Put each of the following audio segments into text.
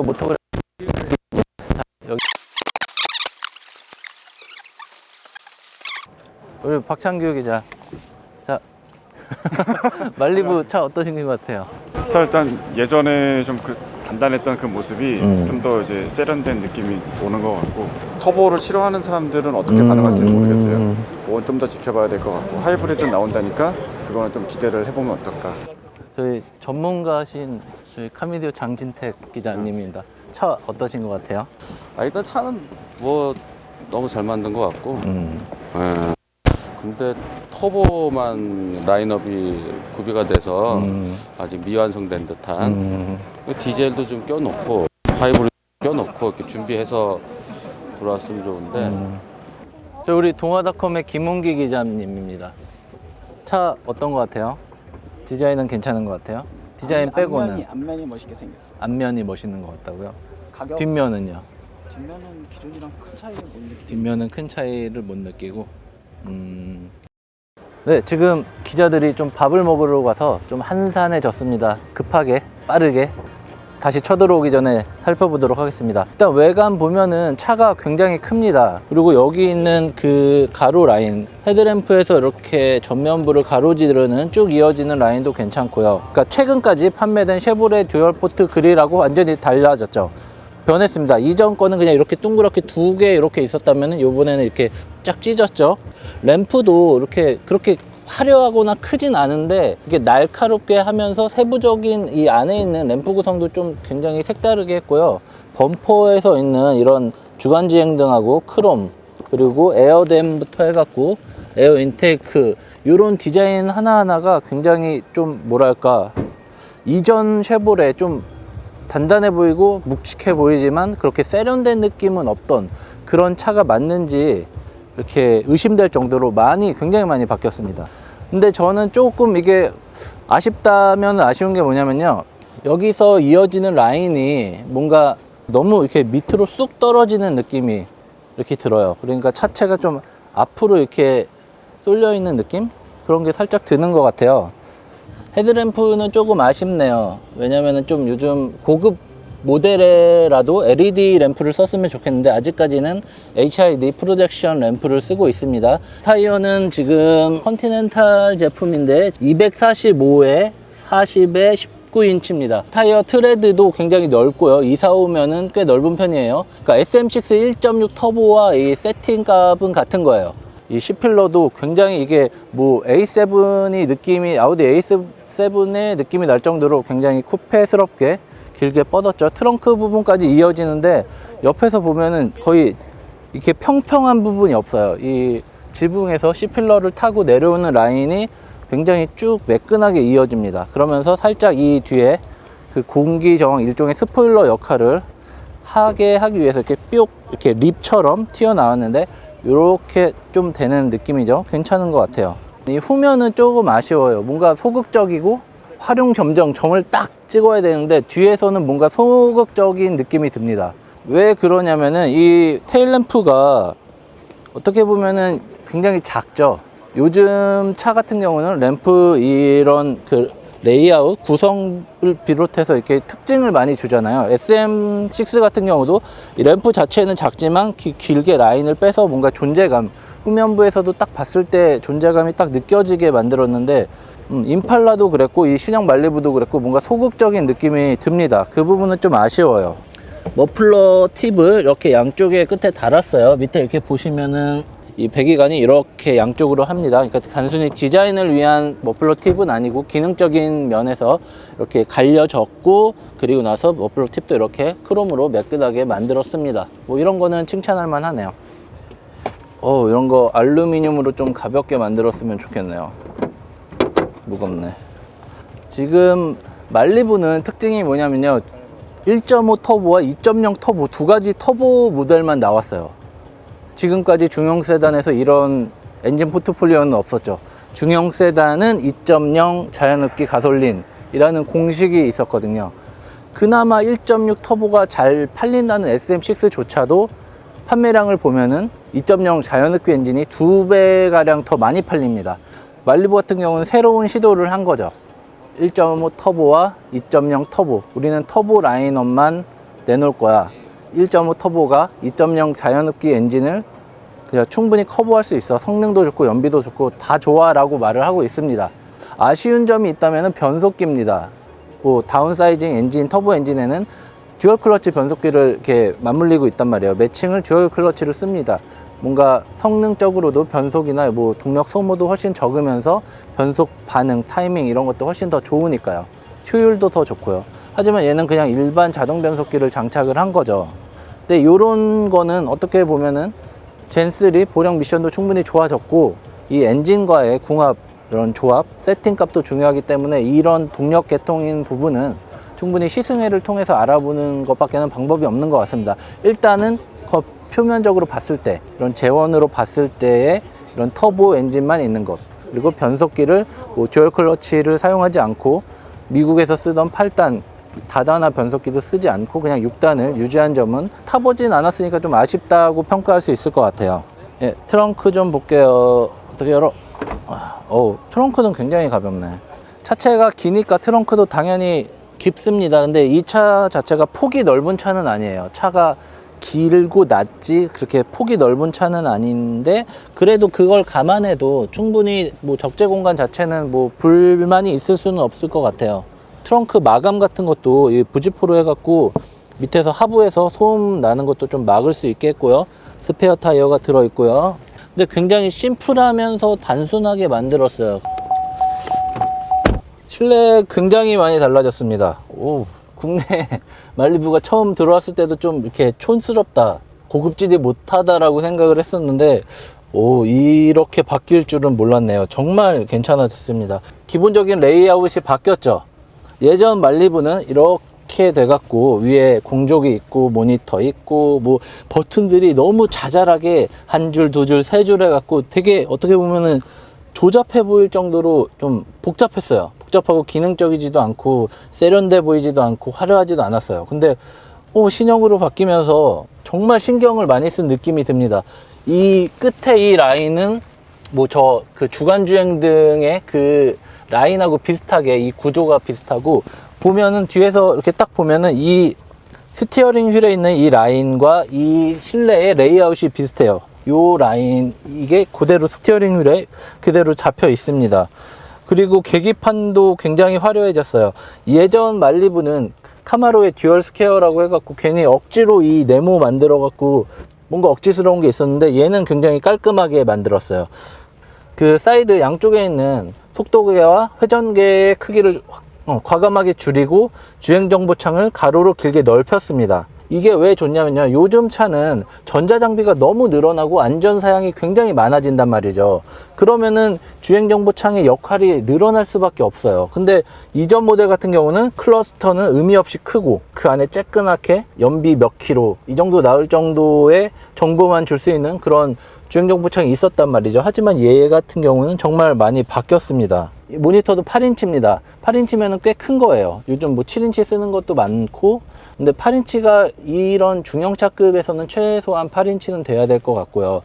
모터그래프 여기 우리 박창규 기자. 자 말리부 차 어떠신 것 같아요? 자, 일단 예전에 좀 그 단단했던 그 모습이 좀 더 이제 세련된 느낌이 오는 것 같고, 터보를 싫어하는 사람들은 어떻게 반응할지는 모르겠어요. 그건 좀 더 지켜봐야 될 것 같고, 하이브리드 나온다니까 그거는 좀 기대를 해보면 어떨까. 저희 전문가신 저희 카미디오 장진택 기자님입니다. 차 어떠신 것 같아요? 일단 차는 뭐 너무 잘 만든 것 같고, 예. 근데 터보만 라인업이 구비가 돼서 아직 미완성된 듯한 디젤도 좀 껴놓고 하이브리드 껴놓고 이렇게 준비해서 들어왔으면 좋은데. 저 우리 동아닷컴의 김홍기 기자님입니다. 차 어떤 것 같아요? 디자인은 괜찮은 것 같아요? 디자인 빼고는 앞면이 멋있게 생겼어. 앞면이 멋있는 것 같다고요? 가격 뒷면은요? 뒷면은 기존이랑 큰 차이를 못 느끼고. 뒷면은 큰 차이를 못 느끼고. 네, 지금 기자들이 좀 밥을 먹으러 가서 좀 한산해졌습니다. 급하게 빠르게 다시 쳐들어오기 전에 살펴보도록 하겠습니다. 일단 외관 보면은 차가 굉장히 큽니다. 그리고 여기 있는 그 가로 라인, 헤드램프에서 이렇게 전면부를 가로지르는 쭉 이어지는 라인도 괜찮고요. 그러니까 최근까지 판매된 쉐보레 듀얼포트 그릴하고 완전히 달라졌죠. 변했습니다. 이전 거는 그냥 이렇게 동그랗게 두 개 이렇게 있었다면 이번에는 이렇게 쫙 찢었죠. 램프도 이렇게 그렇게 화려하거나 크진 않은데 이게 날카롭게 하면서 세부적인 이 안에 있는 램프 구성도 좀 굉장히 색다르게 했고요. 범퍼에서 있는 이런 주간주행 등하고 크롬, 그리고 에어댐부터 해갖고 에어 인테이크, 이런 디자인 하나하나가 굉장히 좀 뭐랄까, 이전 쉐보레 좀 단단해 보이고 묵직해 보이지만 그렇게 세련된 느낌은 없던 그런 차가 맞는지 이렇게 의심될 정도로 굉장히 많이 바뀌었습니다. 근데 저는 조금 이게 아쉽다면 아쉬운 게 뭐냐면요, 여기서 이어지는 라인이 뭔가 너무 이렇게 밑으로 쑥 떨어지는 느낌이 이렇게 들어요. 그러니까 차체가 좀 앞으로 이렇게 쏠려 있는 느낌? 그런 게 살짝 드는 것 같아요. 헤드램프는 조금 아쉽네요. 왜냐면은 좀 요즘 고급 모델에라도 LED 램프를 썼으면 좋겠는데 아직까지는 HID 프로젝션 램프를 쓰고 있습니다. 타이어는 지금 컨티넨탈 제품인데 245에 40에 19인치입니다. 타이어 트레드도 굉장히 넓고요. 245면은 꽤 넓은 편이에요. 그러니까 SM6 1.6 터보와 이 세팅 값은 같은 거예요. 이 C필러도 굉장히 이게 뭐 A7이 느낌이, 아우디 A7의 느낌이 날 정도로 굉장히 쿠페스럽게 길게 뻗었죠. 트렁크 부분까지 이어지는데 옆에서 보면은 거의 이렇게 평평한 부분이 없어요. 이 지붕에서 C필러를 타고 내려오는 라인이 굉장히 쭉 매끈하게 이어집니다. 그러면서 살짝 이 뒤에 그 공기 저항, 일종의 스포일러 역할을 하게 하기 위해서 이렇게 뿅 이렇게 립처럼 튀어나왔는데 이렇게 좀 되는 느낌이죠. 괜찮은 것 같아요. 이 후면은 조금 아쉬워요. 뭔가 소극적이고 활용 점정 점을 딱 찍어야 되는데 뒤에서는 뭔가 소극적인 느낌이 듭니다. 왜 그러냐면은 이 테일램프가 어떻게 보면은 굉장히 작죠. 요즘 차 같은 경우는 램프 이런 그 레이아웃 구성을 비롯해서 이렇게 특징을 많이 주잖아요. SM6 같은 경우도 이 램프 자체는 작지만 길게 라인을 빼서 뭔가 존재감, 후면부에서도 딱 봤을 때 존재감이 딱 느껴지게 만들었는데 임팔라도 그랬고 이 신형 말리부도 그랬고 뭔가 소극적인 느낌이 듭니다. 그 부분은 좀 아쉬워요. 머플러 팁을 이렇게 양쪽에 끝에 달았어요. 밑에 이렇게 보시면은 이 배기관이 이렇게 양쪽으로 합니다. 그러니까 단순히 디자인을 위한 머플러 팁은 아니고 기능적인 면에서 이렇게 갈려졌고, 그리고 나서 머플러 팁도 이렇게 크롬으로 매끈하게 만들었습니다. 뭐 이런 거는 칭찬할 만하네요. 이런 거 알루미늄으로 좀 가볍게 만들었으면 좋겠네요. 무겁네. 지금 말리부는 특징이 뭐냐면요, 1.5 터보와 2.0 터보 두 가지 터보 모델만 나왔어요. 지금까지 중형 세단에서 이런 엔진 포트폴리오는 없었죠. 중형 세단은 2.0 자연흡기 가솔린이라는 공식이 있었거든요. 그나마 1.6 터보가 잘 팔린다는 SM6조차도 판매량을 보면은 2.0 자연흡기 엔진이 2배가량 더 많이 팔립니다. 말리부 같은 경우는 새로운 시도를 한 거죠. 1.5 터보와 2.0 터보, 우리는 터보 라인업만 내놓을 거야. 1.5 터보가 2.0 자연흡기 엔진을 그냥 충분히 커버할 수 있어. 성능도 좋고 연비도 좋고 다 좋아 라고 말을 하고 있습니다. 아쉬운 점이 있다면 변속기입니다. 뭐 다운사이징 엔진, 터보 엔진에는 듀얼 클러치 변속기를 이렇게 맞물리고 있단 말이에요. 매칭을 듀얼 클러치를 씁니다. 뭔가 성능적으로도 변속이나 뭐 동력 소모도 훨씬 적으면서 변속 반응, 타이밍 이런 것도 훨씬 더 좋으니까요. 효율도 더 좋고요. 하지만 얘는 그냥 일반 자동 변속기를 장착을 한 거죠. 근데 이런 거는 어떻게 보면은 젠3 보령 미션도 충분히 좋아졌고 이 엔진과의 궁합, 이런 조합, 세팅 값도 중요하기 때문에 이런 동력 계통인 부분은 충분히 시승회를 통해서 알아보는 것밖에는 방법이 없는 것 같습니다. 일단은 표면적으로 봤을 때, 이런 재원으로 봤을 때의 이런 터보 엔진만 있는 것, 그리고 변속기를 뭐 듀얼 클러치를 사용하지 않고 미국에서 쓰던 8단 다단화 변속기도 쓰지 않고 그냥 6단을 유지한 점은 타보진 않았으니까 좀 아쉽다고 평가할 수 있을 것 같아요. 예, 트렁크 좀 볼게요. 어떻게 열어? 트렁크는 굉장히 가볍네. 차체가 기니까 트렁크도 당연히 깊습니다. 근데 이 차 자체가 폭이 넓은 차는 아니에요. 차가 길고 낮지 그렇게 폭이 넓은 차는 아닌데 그래도 그걸 감안해도 충분히 뭐 적재 공간 자체는 뭐 불만이 있을 수는 없을 것 같아요. 트렁크 마감 같은 것도 이 부지포로 해갖고 밑에서 하부에서 소음 나는 것도 좀 막을 수 있겠고요. 스페어 타이어가 들어있고요. 근데 굉장히 심플하면서 단순하게 만들었어요. 실내 굉장히 많이 달라졌습니다. 국내 말리부가 처음 들어왔을 때도 좀 이렇게 촌스럽다, 고급지지 못하다라고 생각을 했었는데 이렇게 바뀔 줄은 몰랐네요. 정말 괜찮아졌습니다. 기본적인 레이아웃이 바뀌었죠. 예전 말리부는 이렇게 돼갖고 위에 공조기 있고 모니터 있고 뭐 버튼들이 너무 자잘하게 한 줄, 두 줄, 세 줄 해갖고 되게 어떻게 보면은 조잡해 보일 정도로 좀 복잡했어요. 복잡하고 기능적이지도 않고 세련돼 보이지도 않고 화려하지도 않았어요. 근데 신형으로 바뀌면서 정말 신경을 많이 쓴 느낌이 듭니다. 이 끝에 이 라인은 뭐 그 주간주행 등의 그 라인하고 비슷하게 이 구조가 비슷하고 보면은 뒤에서 이렇게 딱 보면은 이 스티어링 휠에 있는 이 라인과 이 실내의 레이아웃이 비슷해요. 요 라인 이게 그대로 스티어링 휠에 그대로 잡혀 있습니다. 그리고 계기판도 굉장히 화려해졌어요. 예전 말리부는 카마로의 듀얼 스퀘어라고 해갖고 괜히 억지로 이 네모 만들어 갖고 뭔가 억지스러운 게 있었는데 얘는 굉장히 깔끔하게 만들었어요. 그 사이드 양쪽에 있는 속도계와 회전계의 크기를 과감하게 줄이고 주행정보창을 가로로 길게 넓혔습니다. 이게 왜 좋냐면요, 요즘 차는 전자장비가 너무 늘어나고 안전사양이 굉장히 많아진단 말이죠. 그러면은 주행정보창의 역할이 늘어날 수밖에 없어요. 근데 이전 모델 같은 경우는 클러스터는 의미 없이 크고 그 안에 쬐끈하게 연비 몇 킬로 이 정도 나올 정도의 정보만 줄 수 있는 그런 주행정보창이 있었단 말이죠. 하지만 얘 같은 경우는 정말 많이 바뀌었습니다. 모니터도 8인치입니다. 8인치면은 꽤 큰 거예요. 요즘 뭐 7인치 쓰는 것도 많고, 근데 8인치가 이런 중형차급에서는 최소한 8인치는 돼야 될 것 같고요.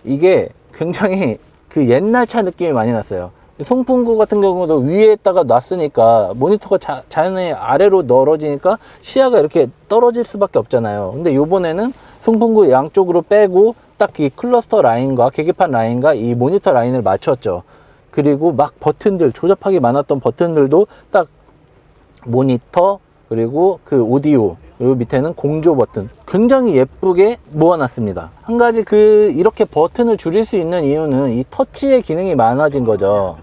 이게 굉장히 그 옛날 차 느낌이 많이 났어요. 송풍구 같은 경우도 위에다가 놨으니까 모니터가 자연히 아래로 널어지니까 시야가 이렇게 떨어질 수밖에 없잖아요. 근데 요번에는 송풍구 양쪽으로 빼고 딱 이 클러스터 라인과 계기판 라인과 이 모니터 라인을 맞췄죠. 그리고 막 버튼들, 조잡하게 많았던 버튼들도 딱 모니터, 그리고 그 오디오, 그리고 밑에는 공조 버튼 굉장히 예쁘게 모아놨습니다. 한 가지 이렇게 버튼을 줄일 수 있는 이유는 이 터치의 기능이 많아진 거죠.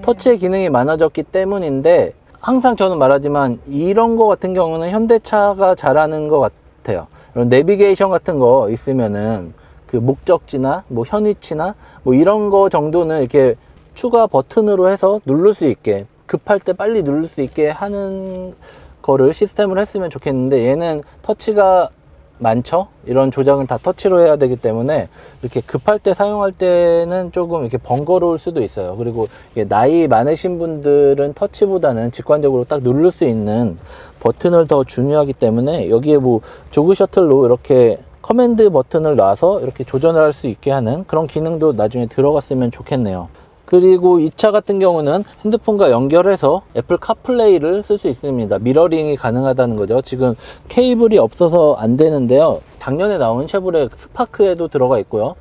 터치의 기능이 많아졌기 때문인데, 항상 저는 말하지만 이런 거 같은 경우는 현대차가 잘하는 것 같아요. 이런 내비게이션 같은 거 있으면은 그 목적지나 뭐 현위치나 뭐 이런 거 정도는 이렇게 추가 버튼으로 해서 누를 수 있게, 급할 때 빨리 누를 수 있게 하는 거를 시스템을 했으면 좋겠는데, 얘는 터치가 많죠. 이런 조작은 다 터치로 해야 되기 때문에 이렇게 급할 때 사용할 때는 조금 이렇게 번거로울 수도 있어요. 그리고 나이 많으신 분들은 터치보다는 직관적으로 딱 누를 수 있는 버튼을 더 중요하기 때문에 여기에 뭐 조그 셔틀로 이렇게 커맨드 버튼을 놔서 이렇게 조전을 할 수 있게 하는 그런 기능도 나중에 들어갔으면 좋겠네요. 그리고 이 차 같은 경우는 핸드폰과 연결해서 애플 카플레이를 쓸 수 있습니다. 미러링이 가능하다는 거죠. 지금 케이블이 없어서 안 되는데요. 작년에 나온 쉐보레 스파크에도 들어가 있고요.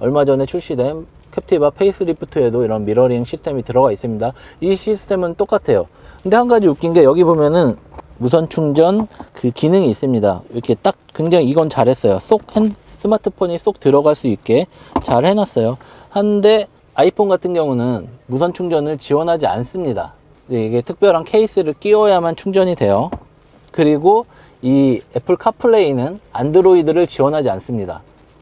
얼마 전에 출시된 캡티바 페이스리프트에도 이런 미러링 시스템이 들어가 있습니다. 이 시스템은 똑같아요. 근데 한 가지 웃긴 게 여기 보면은 무선 충전 그 기능이 있습니다. 이렇게 딱 굉장히 이건 잘했어요. 스마트폰이 쏙 들어갈 수 있게 잘 해놨어요. 한데 아이폰 같은 경우는 무선 충전을 지원하지 않습니다. 이게 특별한 케이스를 끼워야만 충전이 돼요. 그리고 이 애플 카플레이는 안드로이드를 지원하지 않습니다.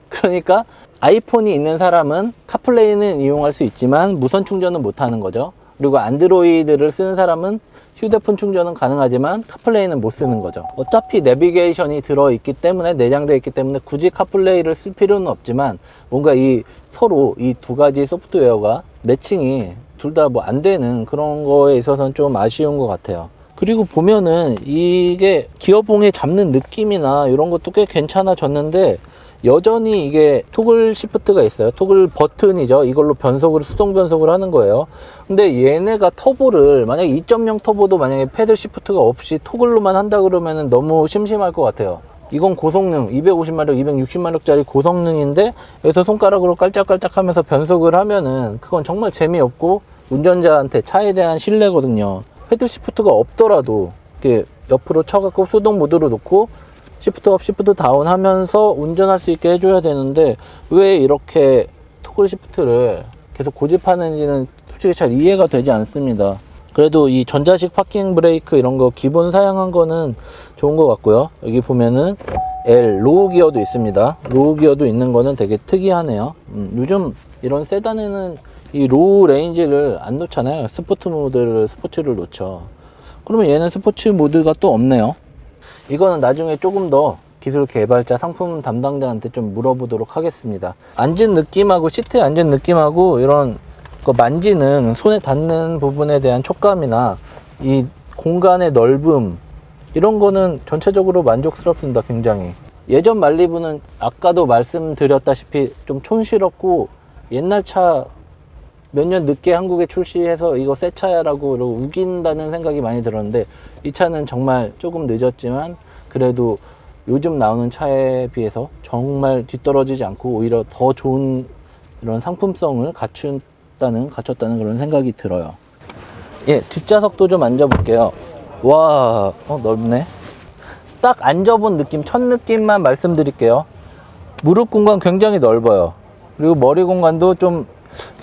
그러니까 아이폰이 있는 사람은 카플레이는 이용할 수 있지만 무선 충전은 못하는 거죠. 그리고 안드로이드를 쓰는 사람은 휴대폰 충전은 가능하지만 카플레이는 못 쓰는 거죠. 어차피 내비게이션이 들어있기 때문에, 내장되어 있기 때문에 굳이 카플레이를 쓸 필요는 없지만 뭔가 서로 이 두 가지 소프트웨어가 매칭이 둘 다 뭐 안 되는 그런 거에 있어서는 좀 아쉬운 것 같아요. 그리고 보면은 이게 기어봉에 잡는 느낌이나 이런 것도 꽤 괜찮아졌는데 여전히 이게 토글 시프트가 있어요. 토글 버튼이죠. 이걸로 수동 변속을 하는 거예요. 근데 얘네가 터보를 만약에 2.0 터보도 만약에 패들 시프트가 없이 토글로만 한다 그러면은 너무 심심할 것 같아요. 이건 고성능 250마력, 260마력짜리 고성능인데 여기서 손가락으로 깔짝깔짝 하면서 변속을 하면은 그건 정말 재미없고 운전자한테 차에 대한 신뢰거든요. 패들 시프트가 없더라도 이렇게 옆으로 쳐갖고 수동 모드로 놓고 시프트 업, 시프트 다운 하면서 운전할 수 있게 해줘야 되는데 왜 이렇게 토글 시프트를 계속 고집하는지는 솔직히 잘 이해가 되지 않습니다. 그래도 이 전자식 파킹 브레이크 이런 거 기본 사양한 거는 좋은 것 같고요. 여기 보면은 로우 기어도 있습니다. 로우 기어도 있는 거는 되게 특이하네요. 요즘 이런 세단에는 이 로우 레인지를 안 놓잖아요. 스포츠를 놓죠. 그러면 얘는 스포츠 모드가 또 없네요. 이거는 나중에 조금 더 기술 개발자, 상품 담당자한테 좀 물어보도록 하겠습니다. 앉은 느낌하고, 시트에 앉은 느낌하고 이런 거 만지는 손에 닿는 부분에 대한 촉감이나 이 공간의 넓음 이런 거는 전체적으로 만족스럽습니다. 굉장히. 예전 말리부는 아까도 말씀드렸다시피 좀 촌스럽고 옛날 차 몇 년 늦게 한국에 출시해서 이거 새 차야 라고 우긴다는 생각이 많이 들었는데 이 차는 정말 조금 늦었지만 그래도 요즘 나오는 차에 비해서 정말 뒤떨어지지 않고 오히려 더 좋은 이런 상품성을 갖췄다는 그런 생각이 들어요. 예, 뒷좌석도 좀 앉아볼게요. 와, 넓네. 딱 앉아본 느낌, 첫 느낌만 말씀드릴게요. 무릎 공간 굉장히 넓어요. 그리고 머리 공간도 좀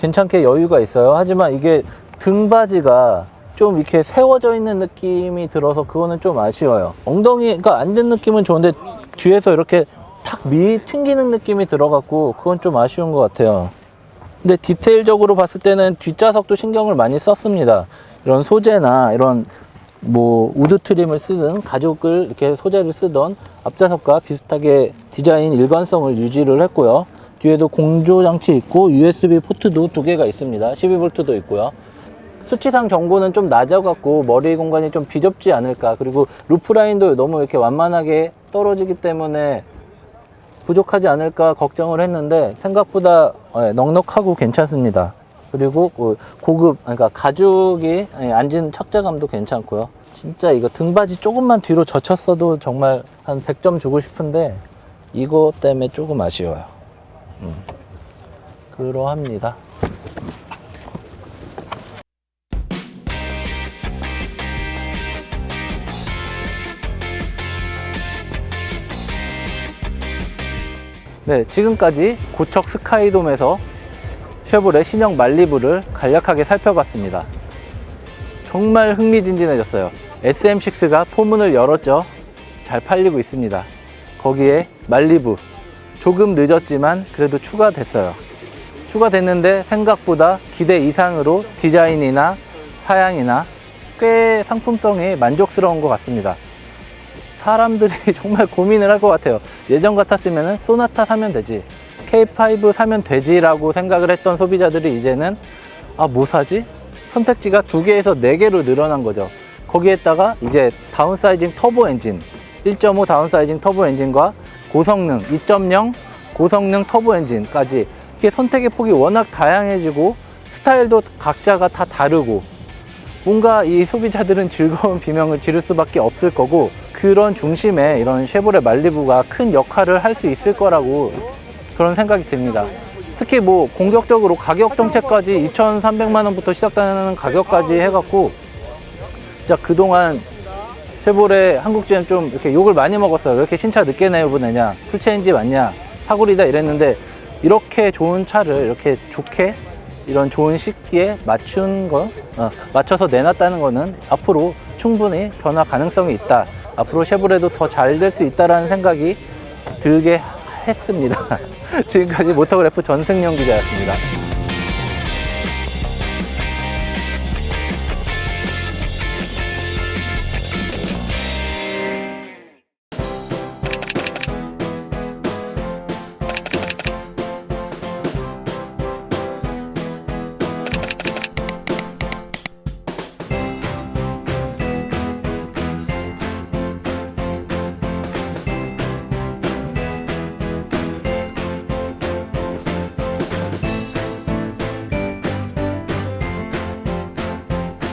괜찮게 여유가 있어요. 하지만 이게 등받이가 좀 이렇게 세워져 있는 느낌이 들어서 그거는 좀 아쉬워요. 엉덩이가 앉은 느낌은 좋은데 뒤에서 이렇게 탁 튕기는 느낌이 들어갖고 그건 좀 아쉬운 것 같아요. 근데 디테일적으로 봤을 때는 뒷좌석도 신경을 많이 썼습니다. 이런 소재나 이런 뭐 우드 트림을 쓰든 가죽을 이렇게 소재를 쓰던 앞좌석과 비슷하게 디자인 일관성을 유지를 했고요. 뒤에도 공조 장치 있고 USB 포트도 2개가 있습니다. 12V도 있고요. 수치상 정보는 좀 낮아갖고 머리 공간이 좀 비좁지 않을까. 그리고 루프라인도 너무 이렇게 완만하게 떨어지기 때문에 부족하지 않을까 걱정을 했는데 생각보다 넉넉하고 괜찮습니다. 그리고 그러니까 가죽이 앉은 착자감도 괜찮고요. 진짜 이거 등받이 조금만 뒤로 젖혔어도 정말 한 100점 주고 싶은데 이거 때문에 조금 아쉬워요. 그러합니다. 네, 지금까지 고척 스카이돔에서 쉐보레 신형 말리부를 간략하게 살펴봤습니다. 정말 흥미진진해졌어요. SM6가 포문을 열었죠. 잘 팔리고 있습니다. 거기에 말리부 조금 늦었지만 그래도 추가됐어요. 추가됐는데 생각보다 기대 이상으로 디자인이나 사양이나 꽤 상품성이 만족스러운 것 같습니다. 사람들이 정말 고민을 할 것 같아요. 예전 같았으면 소나타 사면 되지, K5 사면 되지 라고 생각을 했던 소비자들이 이제는 뭐 사지? 선택지가 2개에서 4개로 늘어난 거죠. 거기에다가 이제 다운사이징 터보 엔진, 1.5 다운사이징 터보 엔진과 고성능 2.0 고성능 터보 엔진까지 이게 선택의 폭이 워낙 다양해지고 스타일도 각자가 다 다르고 뭔가 이 소비자들은 즐거운 비명을 지를 수밖에 없을 거고 그런 중심에 이런 쉐보레 말리부가 큰 역할을 할 수 있을 거라고 그런 생각이 듭니다. 특히 뭐 공격적으로 가격 정책까지 2,300만 원부터 시작되는 가격까지 해갖고 진짜 그동안 쉐보레 한국 GM 좀 이렇게 욕을 많이 먹었어요. 왜 이렇게 신차 늦게 내보내냐, 풀체인지 맞냐, 사고리다 이랬는데 이렇게 좋은 차를 이렇게 좋게 이런 좋은 시기에 맞춰서 내놨다는 거는 앞으로 충분히 변화 가능성이 있다. 앞으로 쉐보레도 더 잘 될 수 있다라는 생각이 들게 했습니다. 지금까지 모터그래프 전승용 기자였습니다.